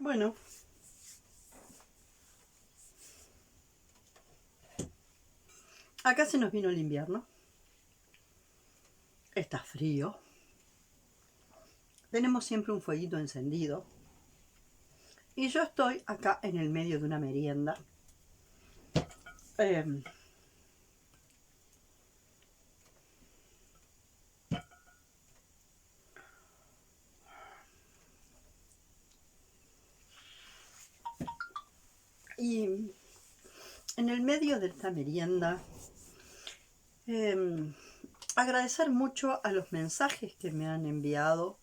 Bueno, acá se nos vino el invierno. Está frío. Tenemos siempre un fueguito encendido. Y yo estoy acá en el medio de una merienda. Eh, y en el medio de esta merienda, eh, agradecer mucho a los mensajes que me han enviado,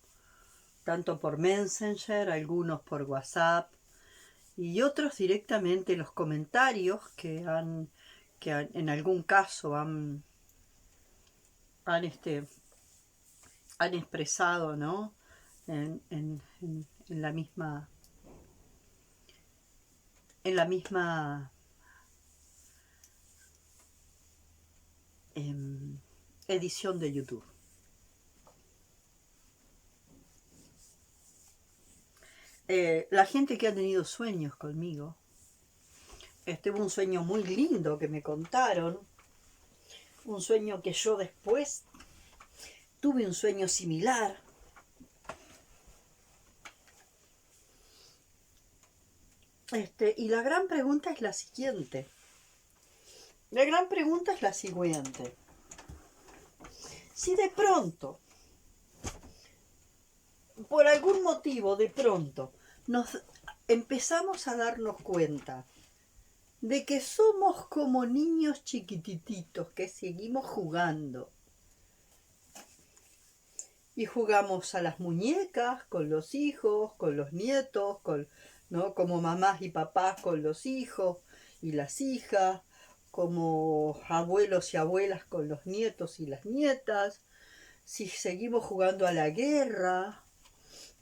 tanto por Messenger, algunos por WhatsApp y otros directamente los comentarios que en algún caso han han expresado, ¿no? En la misma en la misma edición de YouTube. La gente que ha tenido sueños conmigo, hubo un sueño muy lindo que me contaron, un sueño que yo después tuve un sueño similar. Y la gran pregunta es la siguiente. La gran pregunta es la siguiente. Si de pronto, por algún motivo, de pronto, nos empezamos a darnos cuenta de que somos como niños chiquitititos que seguimos jugando. Y jugamos a las muñecas con los hijos, con los nietos, ¿no? Como mamás y papás con los hijos y las hijas, como abuelos y abuelas con los nietos y las nietas. Si seguimos jugando a la guerra,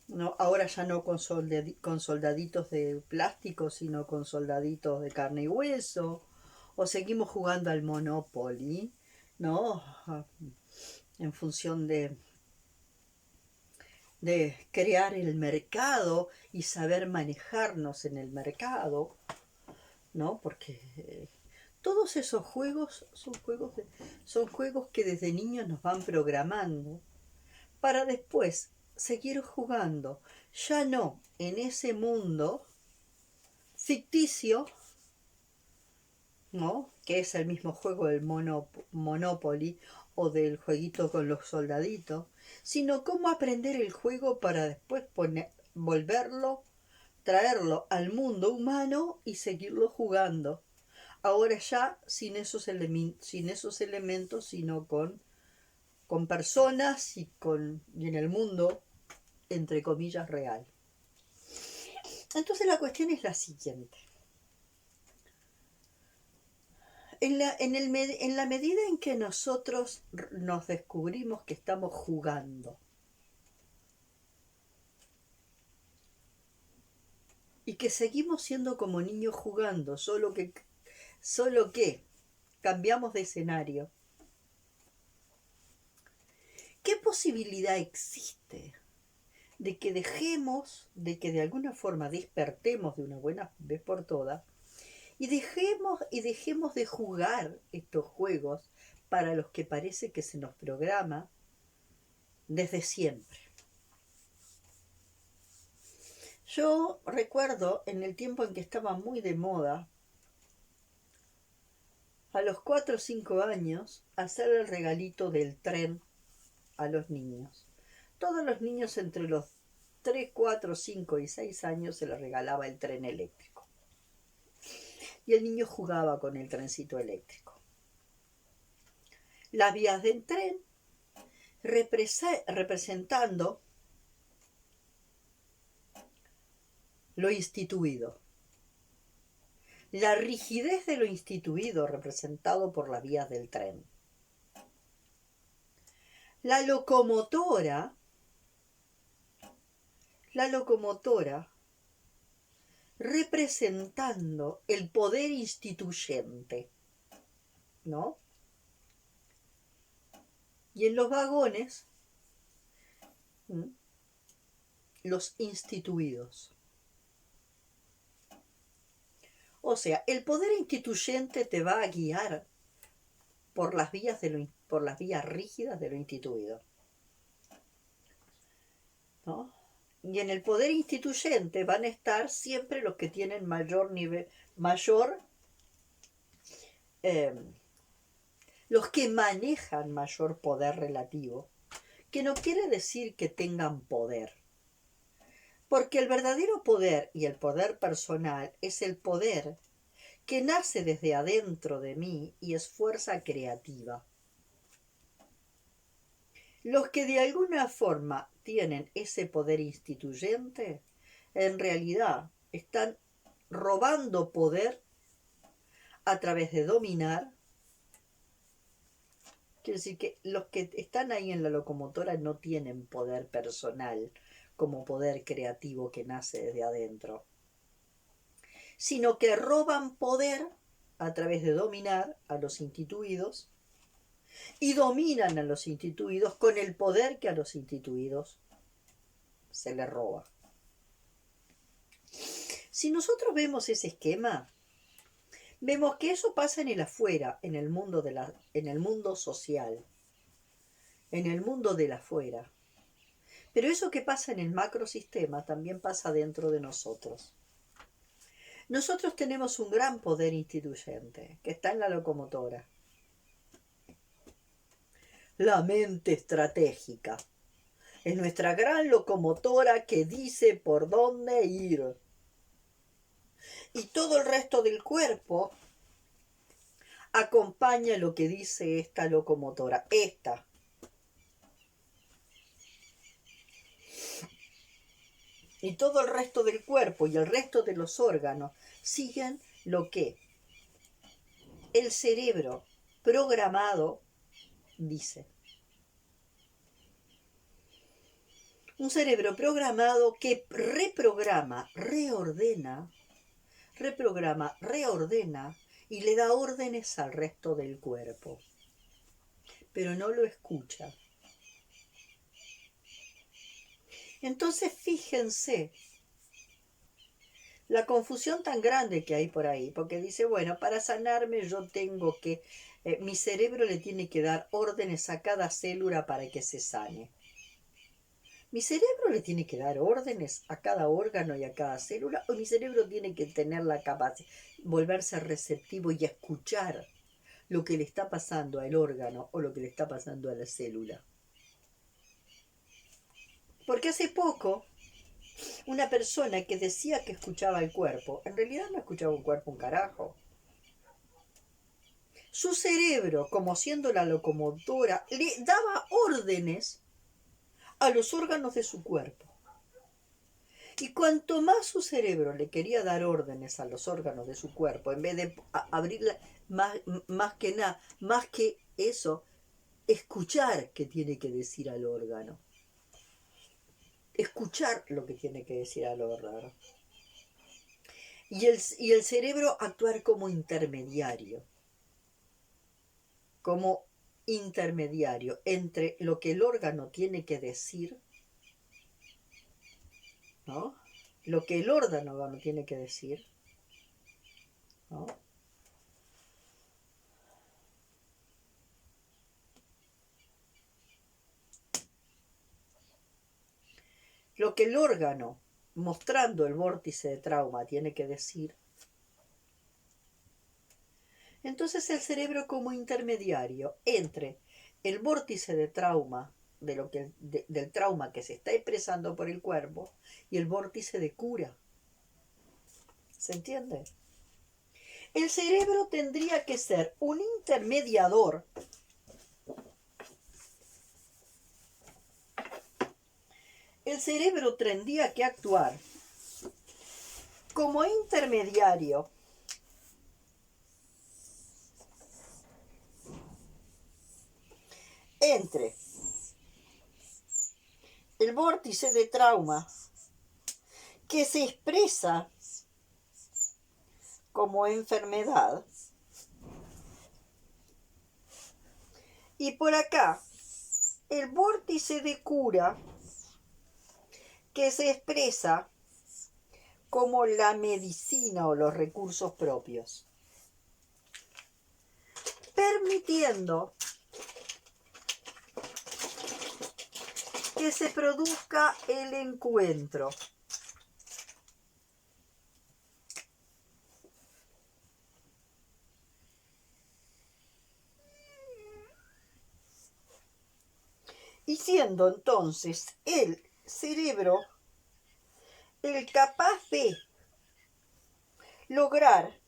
¿no? Ahora ya no con soldaditos de plástico, sino con soldaditos de carne y hueso. O seguimos jugando al Monopoly, ¿no? En función de crear el mercado y saber manejarnos en el mercado, ¿no? Porque todos esos juegos son juegos que desde niños nos van programando para después seguir jugando, ya no en ese mundo ficticio, ¿no? Que es el mismo juego del Monopoly o del jueguito con los soldaditos, sino cómo aprender el juego para después traerlo al mundo humano y seguirlo jugando. Ahora ya sin esos elementos, sino con personas y en el mundo, entre comillas, real. Entonces la cuestión es la siguiente. En la medida en que nosotros nos descubrimos que estamos jugando y que seguimos siendo como niños jugando, solo que cambiamos de escenario, ¿qué posibilidad existe de que de que de alguna forma despertemos de una buena vez por todas y dejemos de jugar estos juegos para los que parece que se nos programa desde siempre? Yo recuerdo en el tiempo en que estaba muy de moda, a los 4 o 5 años, hacer el regalito del tren a los niños. Todos los niños entre los 3, 4, 5 y 6 años se les regalaba el tren eléctrico. Y el niño jugaba con el trencito eléctrico. Las vías del tren representando lo instituido. La rigidez de lo instituido representado por las vías del tren. La locomotora representando el poder instituyente, ¿no? Y en los vagones, los instituidos. O sea, el poder instituyente te va a guiar por las vías, por las vías rígidas de lo instituido, ¿no? Y en el poder instituyente van a estar siempre los que tienen mayor nivel, eh, los que manejan mayor poder relativo, que no quiere decir que tengan poder, porque el verdadero poder y el poder personal es el poder que nace desde adentro de mí y es fuerza creativa. Los que de alguna forma tienen ese poder instituyente, en realidad están robando poder a través de dominar. Quiere decir que los que están ahí en la locomotora no tienen poder personal como poder creativo que nace desde adentro, sino que roban poder a través de dominar a los instituidos y dominan a los instituidos con el poder que a los instituidos se les roba. Si nosotros vemos ese esquema, vemos que eso pasa en el afuera, en el mundo en el mundo social, en el mundo del afuera. Pero eso que pasa en el macrosistema también pasa dentro de nosotros. Nosotros tenemos un gran poder instituyente que está en la locomotora. La mente estratégica es nuestra gran locomotora que dice por dónde ir. Y todo el resto del cuerpo acompaña lo que dice esta locomotora. Y todo el resto del cuerpo y el resto de los órganos siguen lo que el cerebro programado dice. Un cerebro programado que reprograma, reordena y le da órdenes al resto del cuerpo. Pero no lo escucha. Entonces fíjense la confusión tan grande que hay por ahí, porque dice, bueno, para sanarme yo tengo que, mi cerebro le tiene que dar órdenes a cada célula para que se sane. ¿Mi cerebro le tiene que dar órdenes a cada órgano y a cada célula? ¿O mi cerebro tiene que tener la capacidad, volverse receptivo y escuchar lo que le está pasando al órgano o lo que le está pasando a la célula? Porque hace poco, una persona que decía que escuchaba el cuerpo, en realidad no escuchaba un cuerpo un carajo. Su cerebro, como siendo la locomotora, le daba órdenes a los órganos de su cuerpo. Y cuanto más su cerebro le quería dar órdenes a los órganos de su cuerpo, en vez de abrirla más que nada, más que eso, escuchar qué tiene que decir al órgano. Escuchar lo que tiene que decir al órgano. Y el cerebro actuar como intermediario. Como intermediario entre lo que el órgano tiene que decir, ¿no? Lo que el órgano tiene que decir, ¿no? Lo que el órgano, mostrando el vórtice de trauma, tiene que decir. Entonces el cerebro como intermediario entre el vórtice de trauma, del trauma que se está expresando por el cuerpo, y el vórtice de cura. ¿Se entiende? El cerebro tendría que ser un intermediador el cerebro tendría que actuar como intermediario entre el vórtice de trauma que se expresa como enfermedad y por acá el vórtice de cura que se expresa como la medicina o los recursos propios, permitiendo que se produzca el encuentro. Y siendo entonces el cerebro el capaz de lograr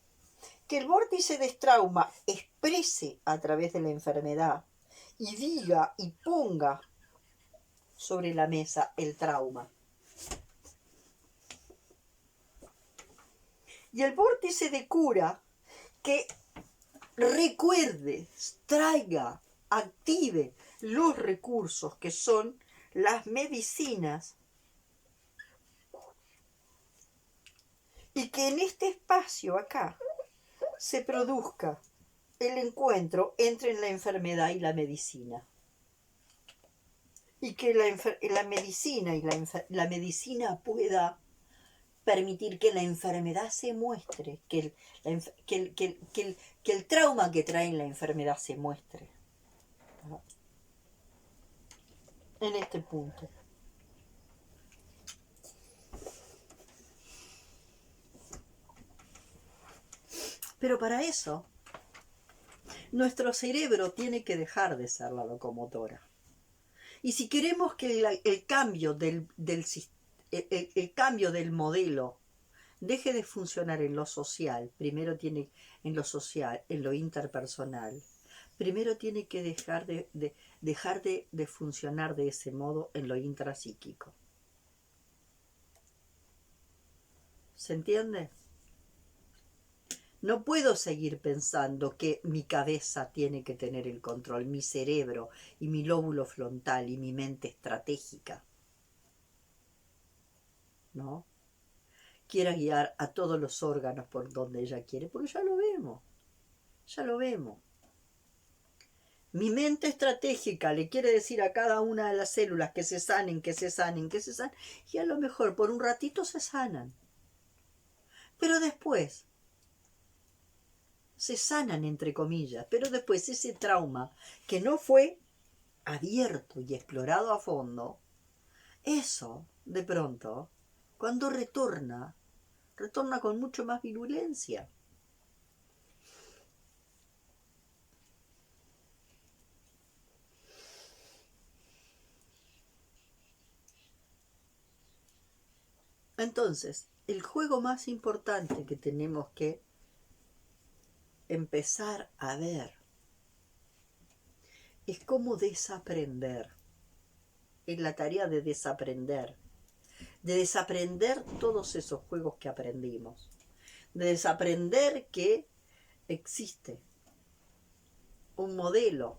que el vórtice de trauma exprese a través de la enfermedad y diga y ponga sobre la mesa el trauma. Y el vórtice de cura que recuerde, traiga, active los recursos que son las medicinas, y que en este espacio acá se produzca el encuentro entre la enfermedad y la medicina. Y que la medicina y la medicina pueda permitir que la enfermedad se muestre, que el trauma que trae la enfermedad se muestre. En este punto. Pero para eso, nuestro cerebro tiene que dejar de ser la locomotora. Y si queremos que el cambio el cambio del modelo deje de funcionar en lo social, primero tiene, en lo social, en lo interpersonal, primero tiene que dejar de funcionar de ese modo en lo intrapsíquico. ¿Se entiende? No puedo seguir pensando que mi cabeza tiene que tener el control, mi cerebro y mi lóbulo frontal y mi mente estratégica, ¿no? Quiera guiar a todos los órganos por donde ella quiere, porque ya lo vemos, ya lo vemos. Mi mente estratégica le quiere decir a cada una de las células que se sanen, que se sanen, que se sanen, y a lo mejor por un ratito se sanan. Pero después se sanan entre comillas, pero después ese trauma que no fue abierto y explorado a fondo, eso de pronto, cuando retorna con mucho más virulencia. Entonces, el juego más importante que tenemos que empezar a ver es cómo desaprender. Es la tarea de desaprender todos esos juegos que aprendimos, de desaprender que existe un modelo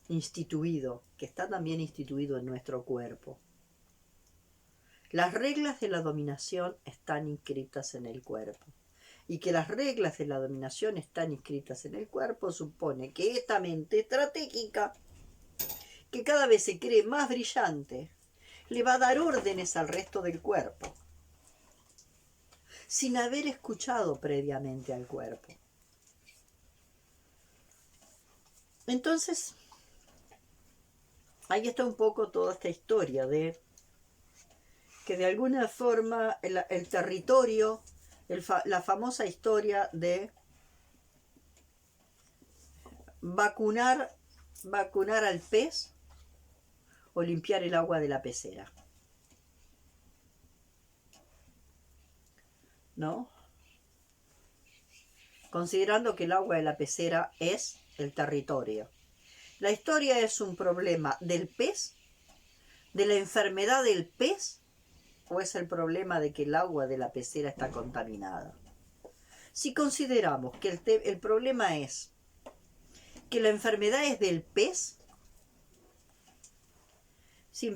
instituido, que está también instituido en nuestro cuerpo. Las reglas de la dominación están inscritas en el cuerpo. Y que las reglas de la dominación están inscritas en el cuerpo supone que esta mente estratégica, que cada vez se cree más brillante, le va a dar órdenes al resto del cuerpo, sin haber escuchado previamente al cuerpo. Entonces, ahí está un poco toda esta historia de que de alguna forma el territorio, la famosa historia de vacunar al pez o limpiar el agua de la pecera, ¿no? Considerando que el agua de la pecera es el territorio. La historia es un problema del pez, de la enfermedad del pez, o es el problema de que el agua de la pecera está contaminada. Si consideramos que el problema es que la enfermedad es del pez, si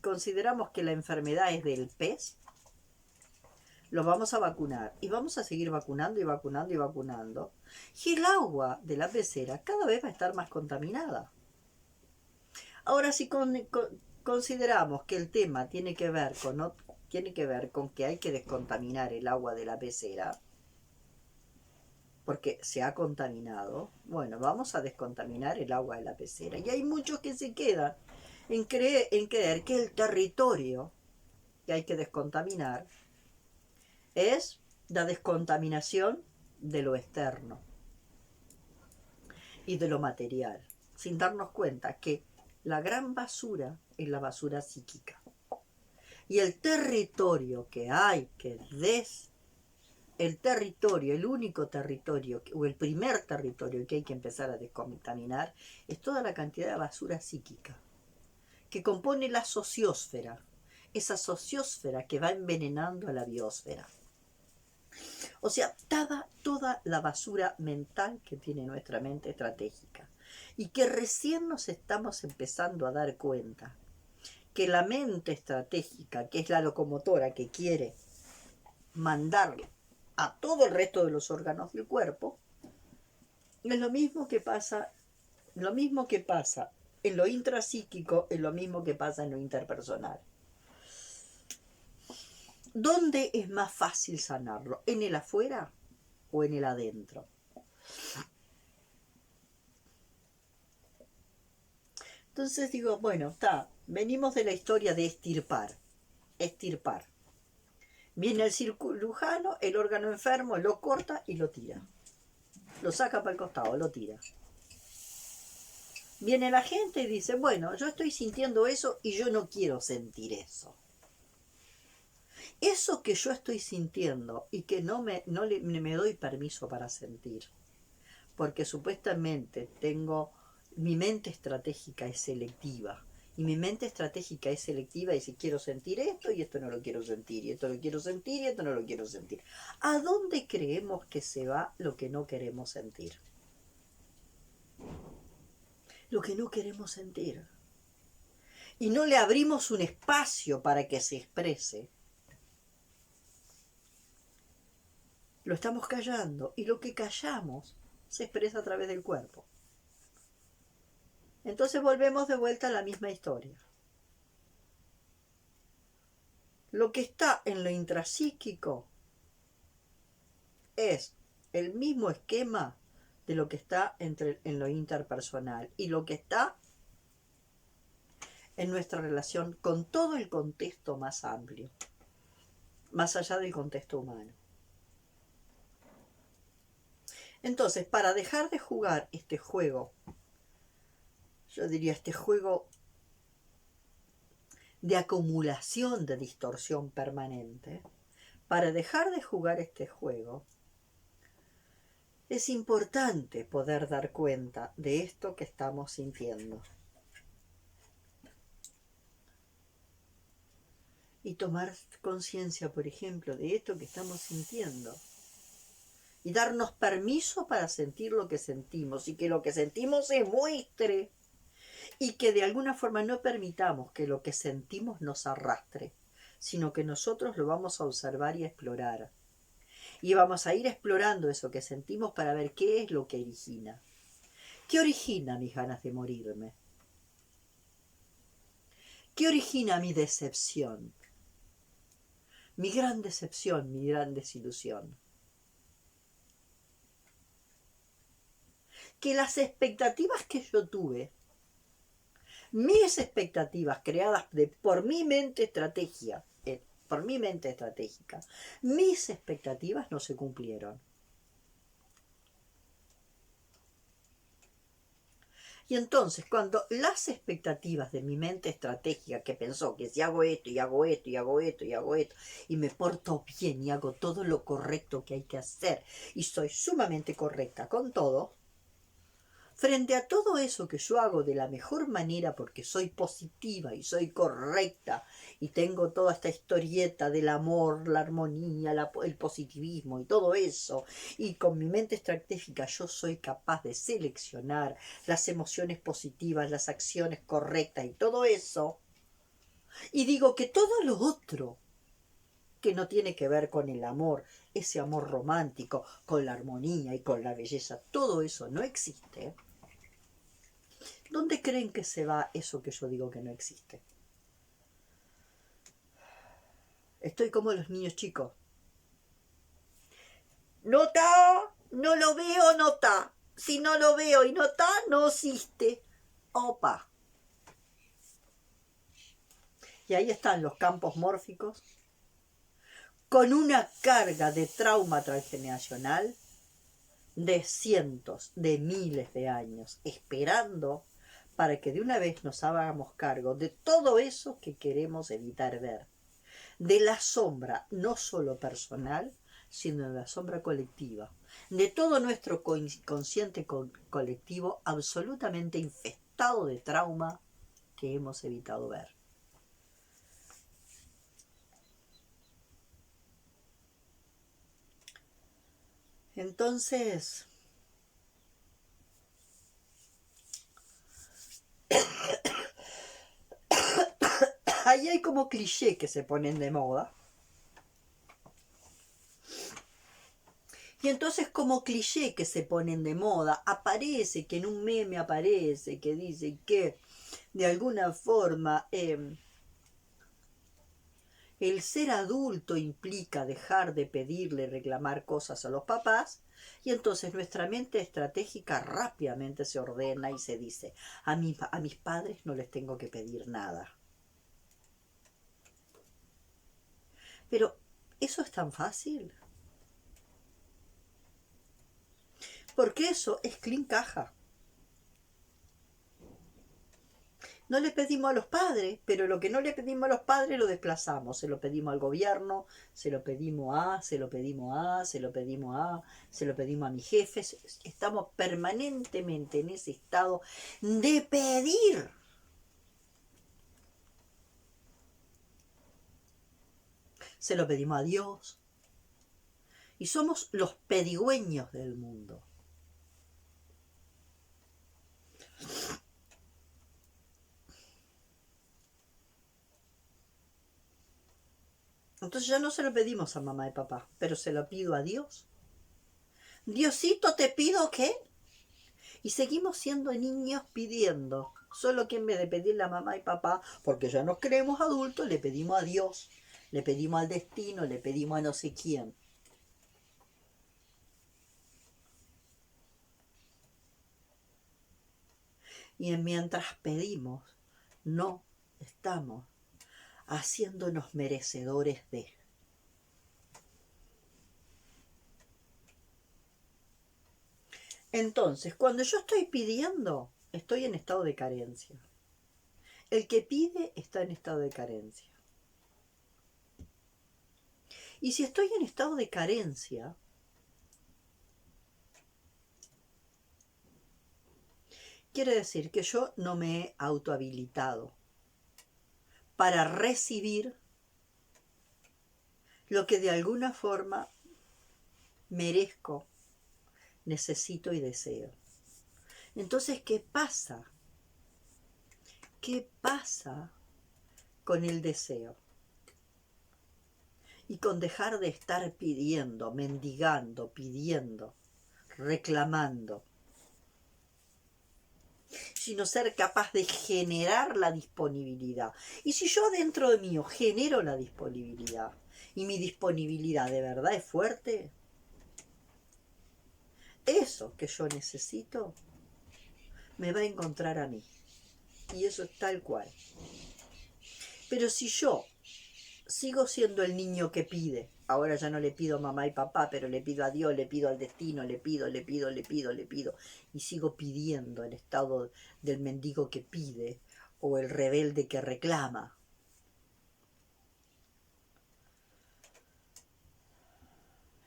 consideramos que la enfermedad es del pez, los vamos a vacunar y vamos a seguir vacunando y vacunando y vacunando. Y el agua de la pecera cada vez va a estar más contaminada. Ahora, si consideramos que el tema tiene que ver con que hay que descontaminar el agua de la pecera, porque se ha contaminado, bueno, vamos a descontaminar el agua de la pecera. Y hay muchos que se quedan en creer que el territorio que hay que descontaminar es la descontaminación de lo externo y de lo material, sin darnos cuenta que la gran basura es la basura psíquica. Y el territorio que hay que el territorio, el único territorio, o el primer territorio que hay que empezar a descontaminar, es toda la cantidad de basura psíquica, que compone la sociosfera, esa sociosfera que va envenenando a la biosfera. O sea, toda la basura mental que tiene nuestra mente estratégica, y que recién nos estamos empezando a dar cuenta que la mente estratégica, que es la locomotora que quiere mandarle a todo el resto de los órganos del cuerpo, es lo mismo que pasa en lo intrapsíquico, es lo mismo que pasa en lo interpersonal. ¿Dónde es más fácil sanarlo? ¿En el afuera o en el adentro? Entonces digo, bueno, venimos de la historia de estirpar. Viene el cirujano, el órgano enfermo, lo corta y lo tira. Lo saca para el costado, lo tira. Viene la gente y dice, bueno, yo estoy sintiendo eso y yo no quiero sentir eso. Eso que yo estoy sintiendo y que no me doy permiso para sentir, porque supuestamente mi mente estratégica es selectiva, y mi mente estratégica es selectiva y si quiero sentir esto y esto no lo quiero sentir, y esto lo quiero sentir y esto no lo quiero sentir. ¿A dónde creemos que se va lo que no queremos sentir? Lo que no queremos sentir. Y no le abrimos un espacio para que se exprese. Lo estamos callando, y lo que callamos se expresa a través del cuerpo. Entonces volvemos de vuelta a la misma historia. Lo que está en lo intrapsíquico es el mismo esquema de lo que está en lo interpersonal, y lo que está en nuestra relación con todo el contexto más amplio, más allá del contexto humano. Entonces, para dejar de jugar este juego, yo diría este juego de acumulación de distorsión permanente, para dejar de jugar este juego, es importante poder dar cuenta de esto que estamos sintiendo. Y tomar conciencia, por ejemplo, de esto que estamos sintiendo. Y darnos permiso para sentir lo que sentimos, y que lo que sentimos se muestre, y que de alguna forma no permitamos que lo que sentimos nos arrastre, sino que nosotros lo vamos a observar y a explorar. Y vamos a ir explorando eso que sentimos para ver qué es lo que origina. ¿Qué origina mis ganas de morirme? ¿Qué origina mi decepción? Mi gran decepción, mi gran desilusión. Que las expectativas que yo tuve, mis expectativas creadas por mi mente estratégica, mis expectativas no se cumplieron. Y entonces, cuando las expectativas de mi mente estratégica, que pensó que si hago esto y hago esto y hago esto y hago esto, y me porto bien y hago todo lo correcto que hay que hacer, y soy sumamente correcta con todo, frente a todo eso que yo hago de la mejor manera porque soy positiva y soy correcta y tengo toda esta historieta del amor, la armonía, el positivismo y todo eso, y con mi mente estratégica yo soy capaz de seleccionar las emociones positivas, las acciones correctas y todo eso, y digo que todo lo otro que no tiene que ver con el amor, ese amor romántico, con la armonía y con la belleza, todo eso no existe. ¿Dónde creen que se va eso que yo digo que no existe? Estoy como los niños chicos. No está, no lo veo, no está. Si no lo veo y no está, no existe. Opa. Y ahí están los campos mórficos, con una carga de trauma transgeneracional de cientos, de miles de años, esperando para que de una vez nos hagamos cargo de todo eso que queremos evitar ver. De la sombra, no solo personal, sino de la sombra colectiva. De todo nuestro consciente colectivo absolutamente infestado de trauma que hemos evitado ver. Entonces, ahí hay como clichés que se ponen de moda. Y entonces como cliché que se ponen de moda, aparece que en un meme aparece que dice que de alguna forma el ser adulto implica dejar de pedirle, reclamar cosas a los papás, y entonces nuestra mente estratégica rápidamente se ordena y se dice, a mis padres no les tengo que pedir nada. Pero, ¿eso es tan fácil? Porque eso es clean caja. No le pedimos a los padres, pero lo que no le pedimos a los padres lo desplazamos. Se lo pedimos al gobierno, se lo pedimos a, se lo pedimos a, se lo pedimos a, se lo pedimos a mis jefes. Estamos permanentemente en ese estado de pedir. Se lo pedimos a Dios. Y somos los pedigüeños del mundo. Entonces ya no se lo pedimos a mamá y papá, pero se lo pido a Dios. Diosito, te pido que... Y seguimos siendo niños pidiendo. Solo que en vez de pedirle a mamá y papá, porque ya nos creemos adultos, le pedimos a Dios, le pedimos al destino, le pedimos a no sé quién. Y mientras pedimos, no estamos haciéndonos merecedores de... Entonces, cuando yo estoy pidiendo, estoy en estado de carencia. El que pide está en estado de carencia. Y si estoy en estado de carencia, quiere decir que yo no me he autohabilitado para recibir lo que de alguna forma merezco, necesito y deseo. Entonces, ¿qué pasa? ¿Qué pasa con el deseo? Y con dejar de estar pidiendo, mendigando, pidiendo, reclamando, sino ser capaz de generar la disponibilidad. Y si yo dentro de mí genero la disponibilidad, y mi disponibilidad de verdad es fuerte, eso que yo necesito me va a encontrar a mí. Y eso es tal cual. Pero si yo sigo siendo el niño que pide, ahora ya no le pido a mamá y papá, pero le pido a Dios, le pido al destino, le pido, y sigo pidiendo el estado del mendigo que pide o el rebelde que reclama.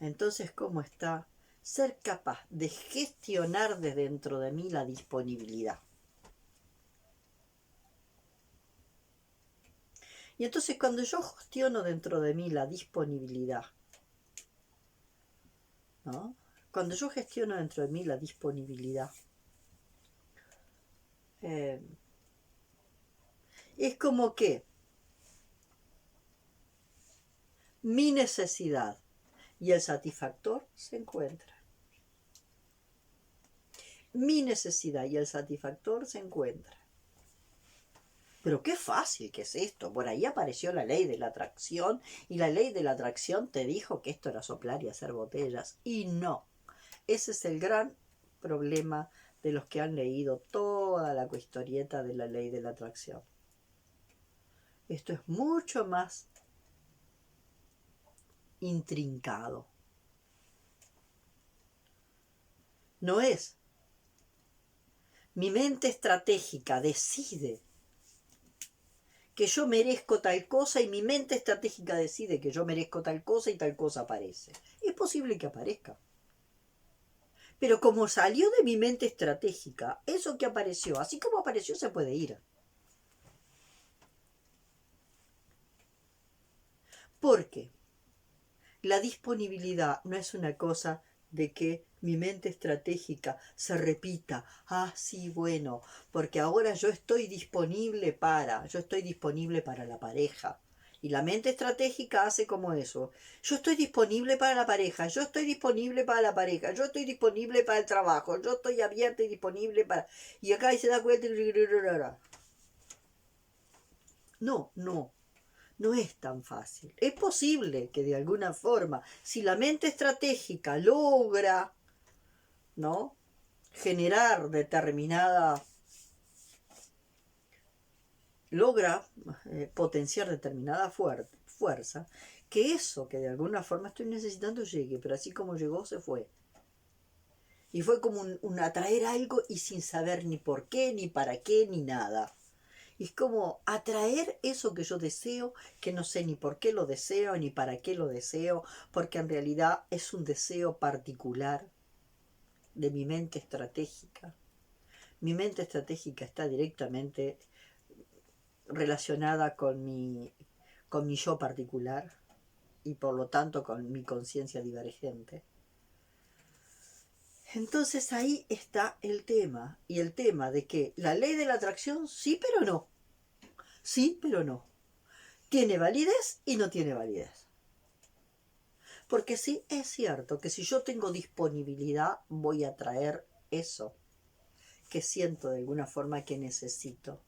Entonces, ¿cómo está ser capaz de gestionar de dentro de mí la disponibilidad? Y entonces cuando yo gestiono dentro de mí la disponibilidad, ¿no? Cuando yo gestiono dentro de mí la disponibilidad, es como que mi necesidad y el satisfactor se encuentran. Mi necesidad y el satisfactor se encuentran. Pero qué fácil que es esto. Por ahí apareció la ley de la atracción y la ley de la atracción te dijo que esto era soplar y hacer botellas. Y no. Ese es el gran problema de los que han leído toda la historieta de la ley de la atracción. Esto es mucho más intrincado. No es. Mi mente estratégica decide que yo merezco tal cosa y mi mente estratégica decide que yo merezco tal cosa y tal cosa aparece. Es posible que aparezca. Pero como salió de mi mente estratégica, eso que apareció, así como apareció, se puede ir. Porque la disponibilidad no es una cosa de que mi mente estratégica se repita. Ah, sí, bueno, porque ahora yo estoy disponible para la pareja. Y la mente estratégica hace como eso. Yo estoy disponible para la pareja, yo estoy disponible para la pareja, yo estoy disponible para el trabajo, yo estoy abierta y disponible para... Y acá se da cuenta... No, no, no es tan fácil. Es posible que de alguna forma, si la mente estratégica logra, ¿no?, generar logra potenciar determinada fuerza, que eso que de alguna forma estoy necesitando llegue, pero así como llegó, se fue. Y fue como un atraer algo y sin saber ni por qué, ni para qué, ni nada. Y es como atraer eso que yo deseo, que no sé ni por qué lo deseo, ni para qué lo deseo, porque en realidad es un deseo particular de mi mente estratégica. Mi mente estratégica está directamente relacionada con mi yo particular y por lo tanto con mi conciencia divergente. Entonces ahí está el tema, y el tema de que la ley de la atracción sí pero no, sí pero no, tiene validez y no tiene validez. Porque sí es cierto que si yo tengo disponibilidad voy a traer eso que siento de alguna forma que necesito.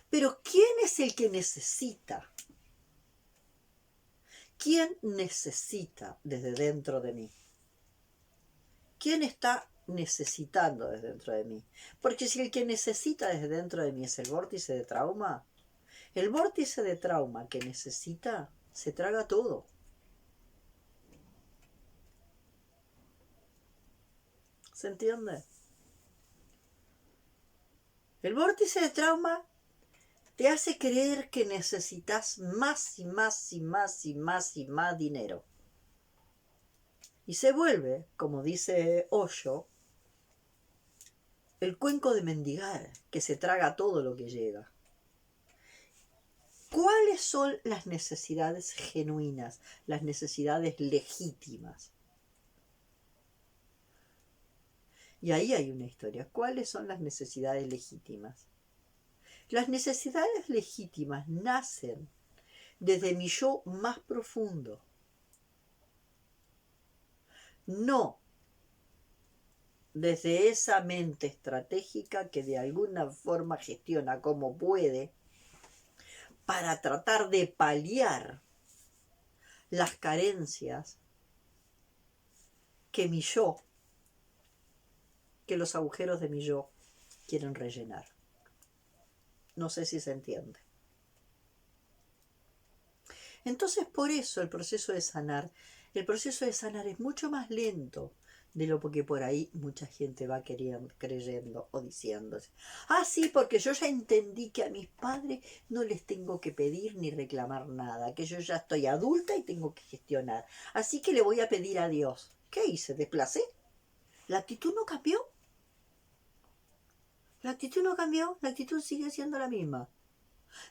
Pero ¿quién es el que necesita? ¿Quién necesita desde dentro de mí? ¿Quién está necesitando desde dentro de mí? Porque si el que necesita desde dentro de mí es el vórtice de trauma, el vórtice de trauma que necesita se traga todo. ¿Se entiende? El vórtice de trauma te hace creer que necesitas más y más y más y más y más dinero. Y se vuelve, como dice Osho, el cuenco de mendigar, que se traga todo lo que llega. ¿Cuáles son las necesidades genuinas, las necesidades legítimas? Y ahí hay una historia. ¿Cuáles son las necesidades legítimas? Las necesidades legítimas nacen desde mi yo más profundo. No desde esa mente estratégica que de alguna forma gestiona como puede para tratar de paliar las carencias que mi yo, que los agujeros de mi yo quieren rellenar. No sé si se entiende. Entonces, por eso el proceso de sanar es mucho más lento de lo que por ahí mucha gente va creyendo o diciéndose. Ah, sí, porque yo ya entendí que a mis padres no les tengo que pedir ni reclamar nada, que yo ya estoy adulta y tengo que gestionar. Así que le voy a pedir a Dios. ¿Qué hice? ¿Desplacé? ¿La actitud no cambió? La actitud no cambió, la actitud sigue siendo la misma.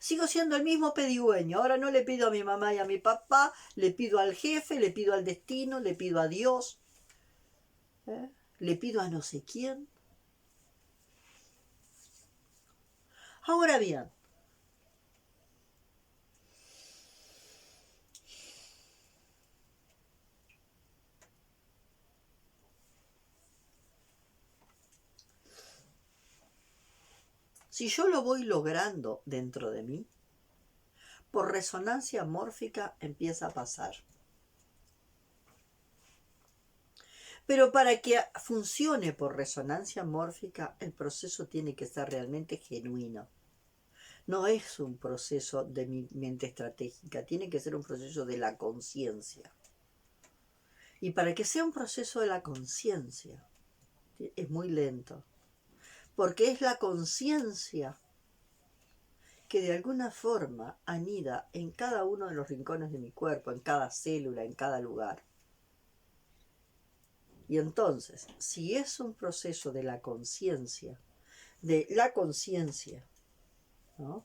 Sigo siendo el mismo pedigüeño. Ahora no le pido a mi mamá y a mi papá, le pido al jefe, le pido al destino, le pido a Dios, le pido a no sé quién. Ahora bien, Si yo lo voy logrando dentro de mí, por resonancia mórfica empieza a pasar. Pero para que funcione por resonancia mórfica, el proceso tiene que ser realmente genuino. No es un proceso de mi mente estratégica, tiene que ser un proceso de la conciencia. Y para que sea un proceso de la conciencia, es muy lento. Porque es la conciencia que de alguna forma anida en cada uno de los rincones de mi cuerpo, en cada célula, en cada lugar. Y entonces, si es un proceso de la conciencia, ¿no?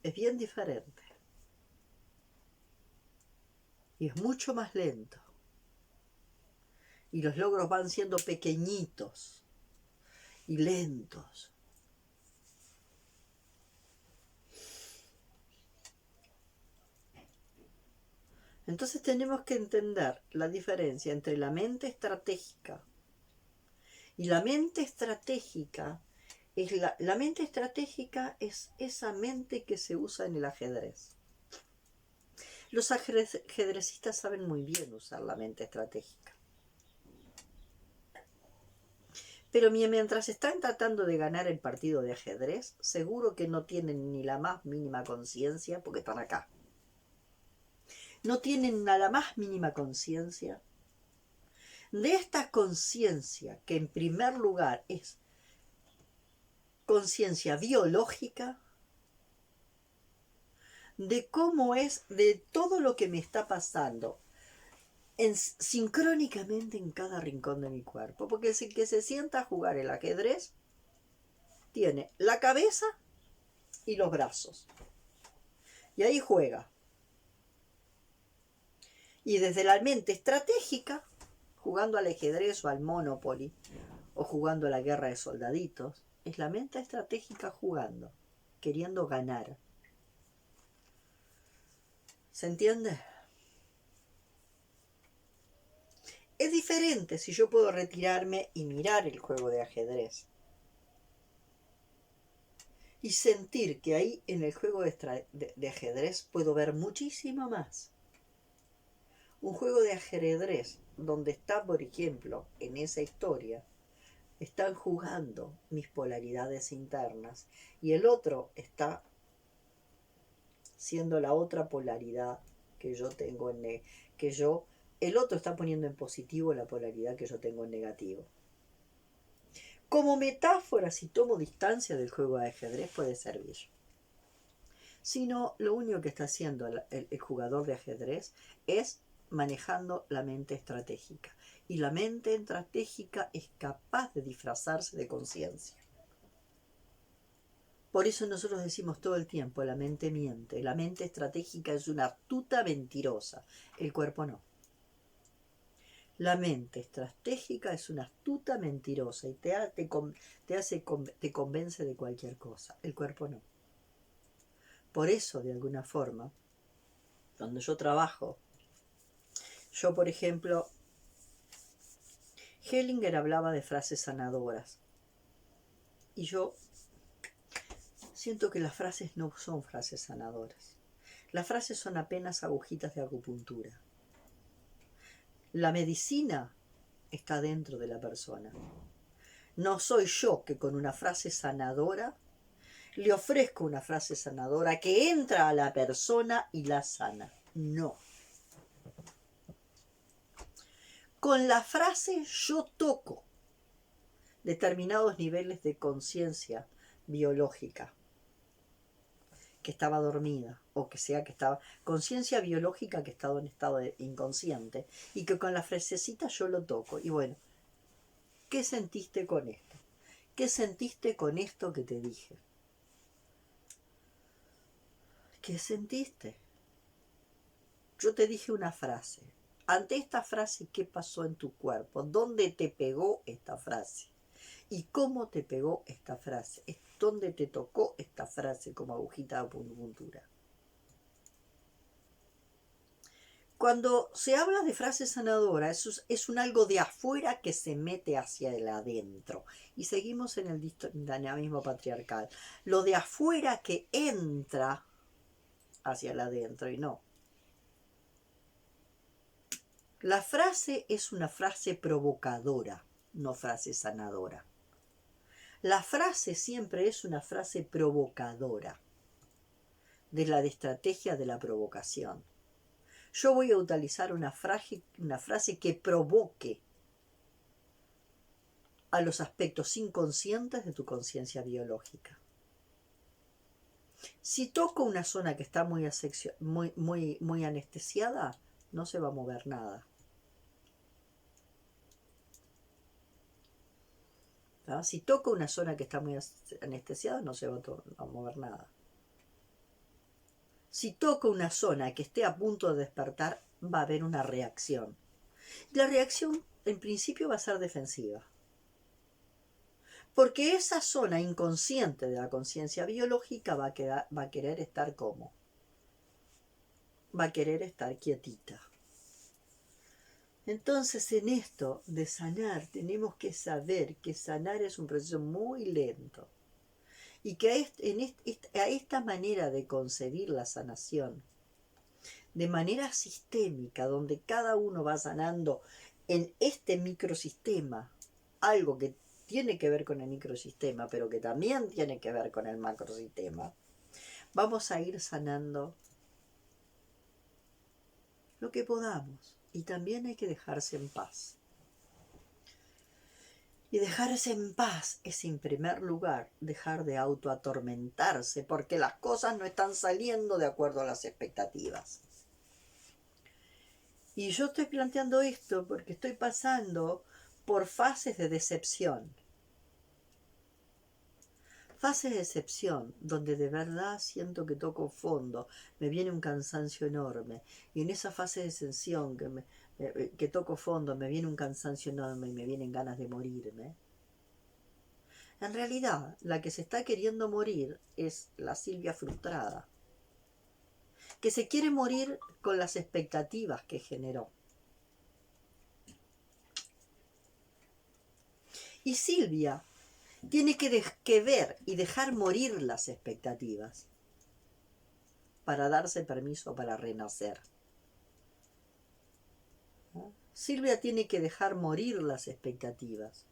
Es bien diferente. Y es mucho más lento. Y los logros van siendo pequeñitos y lentos. Entonces tenemos que entender la diferencia entre la mente estratégica. Y la mente estratégica la mente estratégica es esa mente que se usa en el ajedrez. Los ajedrecistas saben muy bien usar la mente estratégica. Pero mientras están tratando de ganar el partido de ajedrez, seguro que no tienen ni la más mínima conciencia, porque están acá. No tienen la más mínima conciencia de esta conciencia que en primer lugar es conciencia biológica, de cómo es, de todo lo que me está pasando sincrónicamente en cada rincón de mi cuerpo. Porque el que se sienta a jugar el ajedrez tiene la cabeza y los brazos. Y ahí juega. Y desde la mente estratégica, jugando al ajedrez o al Monopoly, o jugando a la guerra de soldaditos, es la mente estratégica jugando, queriendo ganar. ¿Se entiende? Es diferente si yo puedo retirarme y mirar el juego de ajedrez. Y sentir que ahí en el juego de ajedrez puedo ver muchísimo más. Un juego de ajedrez donde está, por ejemplo, en esa historia, están jugando mis polaridades internas y el otro está siendo la otra polaridad que yo tengo el otro está poniendo en positivo la polaridad que yo tengo en negativo. Como metáfora, si tomo distancia del juego de ajedrez, puede servir. Si no, lo único que está haciendo el jugador de ajedrez es manejando la mente estratégica. Y la mente estratégica es capaz de disfrazarse de conciencia. Por eso nosotros decimos todo el tiempo, la mente miente. La mente estratégica es una astuta mentirosa, el cuerpo no. La mente estratégica es una astuta mentirosa y te convence de cualquier cosa, el cuerpo no. Por eso, de alguna forma, donde yo trabajo, yo por ejemplo, Hellinger hablaba de frases sanadoras y yo siento que las frases no son frases sanadoras. Las frases son apenas agujitas de acupuntura. La medicina está dentro de la persona. No soy yo que con una frase sanadora le ofrezco una frase sanadora que entra a la persona y la sana. No. Con la frase yo toco determinados niveles de conciencia biológica que estaba dormida, o que sea que estaba, conciencia biológica que estaba en estado de inconsciente, y que con la frasecita yo lo toco. Y bueno, ¿qué sentiste con esto? ¿Qué sentiste con esto que te dije? ¿Qué sentiste? Yo te dije una frase. Ante esta frase, ¿qué pasó en tu cuerpo? ¿Dónde te pegó esta frase? ¿Y cómo te pegó esta frase? ¿Dónde te tocó esta frase como agujita de acupuntura? Cuando se habla de frase sanadora, eso es un algo de afuera que se mete hacia el adentro. Y seguimos en el dinamismo patriarcal. Lo de afuera que entra hacia el adentro y no. La frase es una frase provocadora, no frase sanadora. La frase siempre es una frase provocadora, de la estrategia de la provocación. Yo voy a utilizar una frase que provoque a los aspectos inconscientes de tu conciencia biológica. Si toco una zona que está muy anestesiada, no se va a mover nada. ¿Ah? Si toco una zona que está muy anestesiada, no se va a mover nada. Si toco una zona que esté a punto de despertar, va a haber una reacción. La reacción, en principio, va a ser defensiva. Porque esa zona inconsciente de la conciencia biológica va a querer estar como. Va a querer estar quietita. Entonces, en esto de sanar, tenemos que saber que sanar es un proceso muy lento. Y que a esta manera de concebir la sanación, de manera sistémica, donde cada uno va sanando en este microsistema, algo que tiene que ver con el microsistema, pero que también tiene que ver con el macrosistema, vamos a ir sanando lo que podamos. Y también hay que dejarse en paz. Y dejarse en paz es, en primer lugar, dejar de autoatormentarse porque las cosas no están saliendo de acuerdo a las expectativas. Y yo estoy planteando esto porque estoy pasando por fases de decepción. Fases de decepción donde de verdad siento que toco fondo, me viene un cansancio enorme. Y en esa fase de decepción que toco fondo, me viene un cansancio enorme y me vienen ganas de morirme. En realidad, la que se está queriendo morir es la Silvia frustrada, que se quiere morir con las expectativas que generó. Y Silvia tiene que ver y dejar morir las expectativas para darse permiso para renacer. ¿No? Silvia tiene que dejar morir las expectativas.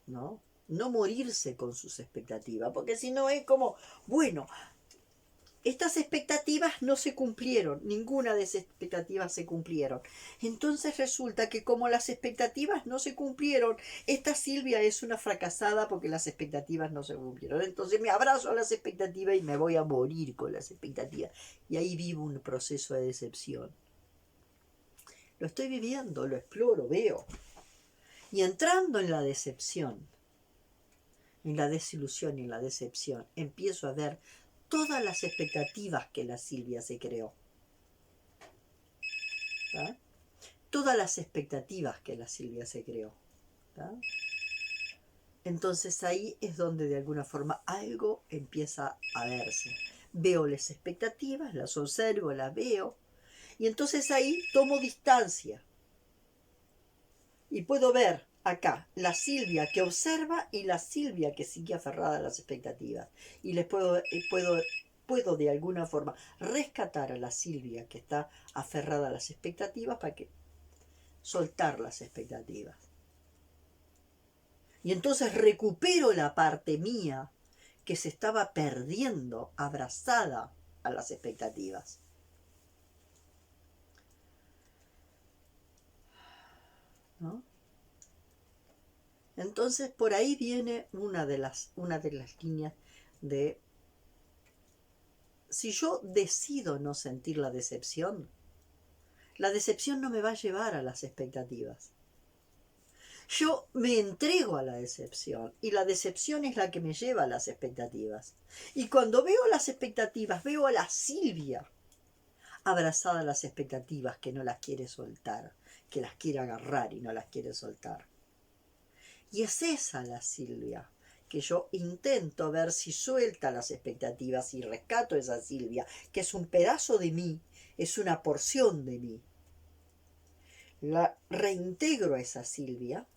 ¿No? No morirse con sus expectativas, porque si no es como, bueno, estas expectativas no se cumplieron, ninguna de esas expectativas se cumplieron. Entonces resulta que como las expectativas no se cumplieron, esta Silvia es una fracasada porque las expectativas no se cumplieron. Entonces me abrazo a las expectativas y me voy a morir con las expectativas. Y ahí vivo un proceso de decepción. Lo estoy viviendo, lo exploro, veo. Y entrando en la decepción, en la desilusión y en la decepción, empiezo a ver todas las expectativas que la Silvia se creó. ¿Tá? Todas las expectativas que la Silvia se creó. ¿Tá? Entonces ahí es donde de alguna forma algo empieza a verse. Veo las expectativas, las observo, las veo, y entonces ahí tomo distancia. Y puedo ver acá la Silvia que observa y la Silvia que sigue aferrada a las expectativas. Y les puedo de alguna forma rescatar a la Silvia que está aferrada a las expectativas para que soltar las expectativas. Y entonces recupero la parte mía que se estaba perdiendo abrazada a las expectativas. ¿No? Entonces por ahí viene una de las líneas de: si yo decido no sentir la decepción no me va a llevar a las expectativas. Yo me entrego a la decepción y la decepción es la que me lleva a las expectativas. Y cuando veo las expectativas, veo a la Silvia abrazada a las expectativas que no las quiere soltar, que las quiere agarrar y no las quiere soltar. Y es esa la Silvia que yo intento ver si suelta las expectativas y rescato esa Silvia, que es un pedazo de mí es una porción de mí. La reintegro a esa Silvia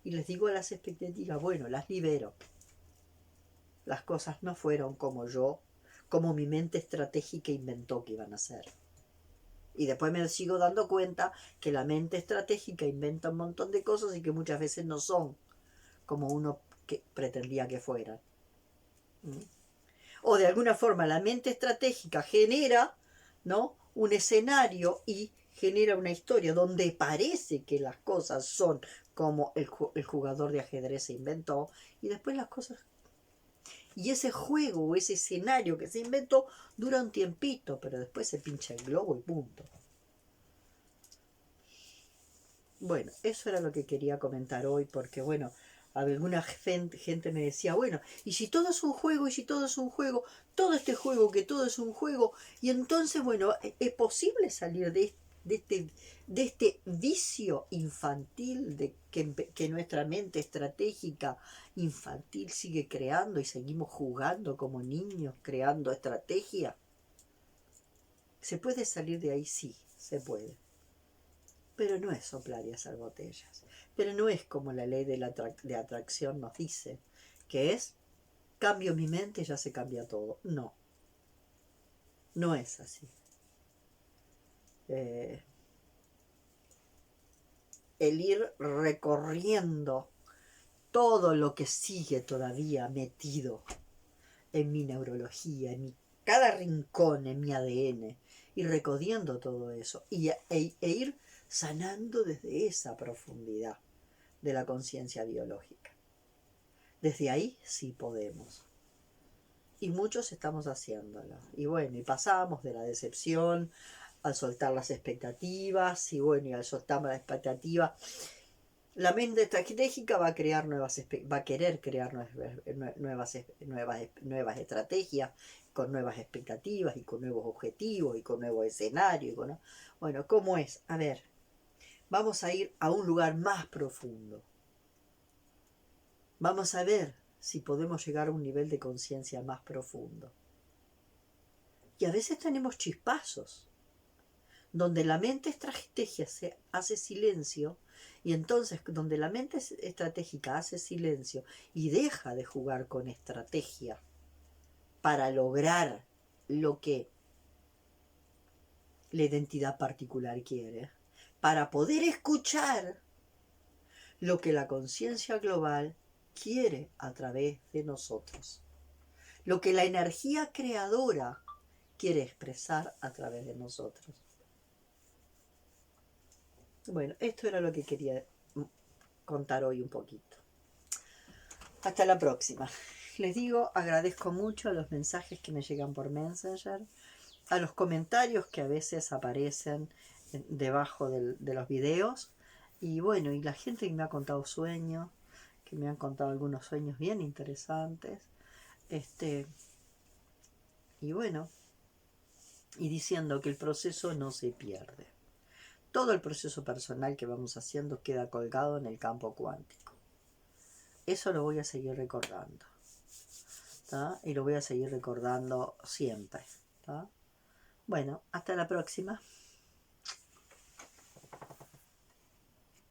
y les digo a las expectativas, bueno, las libero. Las cosas no fueron como mi mente estratégica inventó que iban a ser. Y después me sigo dando cuenta que la mente estratégica inventa un montón de cosas y que muchas veces no son como uno que pretendía que fueran. O de alguna forma la mente estratégica genera, ¿no?, un escenario y genera una historia donde parece que las cosas son como el jugador de ajedrez se inventó, y después las cosas... Y ese juego o ese escenario que se inventó dura un tiempito, pero después se pincha el globo y punto. Bueno, eso era lo que quería comentar hoy, porque bueno, alguna gente me decía, bueno, y si todo es un juego, y si todo es un juego, todo este juego, que todo es un juego, y entonces, bueno, ¿es posible salir de este vicio infantil de que nuestra mente estratégica infantil sigue creando y seguimos jugando como niños, creando estrategia? ¿Se puede salir de ahí? Sí, se puede. Pero no es soplar y hacer botellas. Pero no es como la ley de atracción nos dice, que es, cambio mi mente y ya se cambia todo. No, no es así. El ir recorriendo todo lo que sigue todavía metido en mi neurología, cada rincón, en mi ADN, y recodiendo todo eso, e ir sanando desde esa profundidad de la conciencia biológica. Desde ahí sí podemos. Y muchos estamos haciéndolo. Y bueno, y pasamos de la decepción al soltar las expectativas, y bueno, y al soltar las expectativas, la mente estratégica va a querer crear nuevas estrategias, con nuevas expectativas y con nuevos objetivos y con nuevos escenarios. Bueno, ¿cómo es? A ver, vamos a ir a un lugar más profundo. Vamos a ver si podemos llegar a un nivel de conciencia más profundo. Y a veces tenemos chispazos, donde la mente estratégica se hace silencio, y entonces donde la mente estratégica hace silencio y deja de jugar con estrategia para lograr lo que la identidad particular quiere, para poder escuchar lo que la conciencia global quiere a través de nosotros, lo que la energía creadora quiere expresar a través de nosotros. Bueno, esto era lo que quería contar hoy un poquito. Hasta la próxima. Les digo, agradezco mucho a los mensajes que me llegan por Messenger, a los comentarios que a veces aparecen debajo de los videos, y bueno, y la gente que me ha contado sueños, que me han contado algunos sueños bien interesantes, y bueno, y diciendo que el proceso no se pierde. Todo el proceso personal que vamos haciendo queda colgado en el campo cuántico. Eso lo voy a seguir recordando, ¿tá? Y lo voy a seguir recordando siempre, ¿tá? Bueno, hasta la próxima.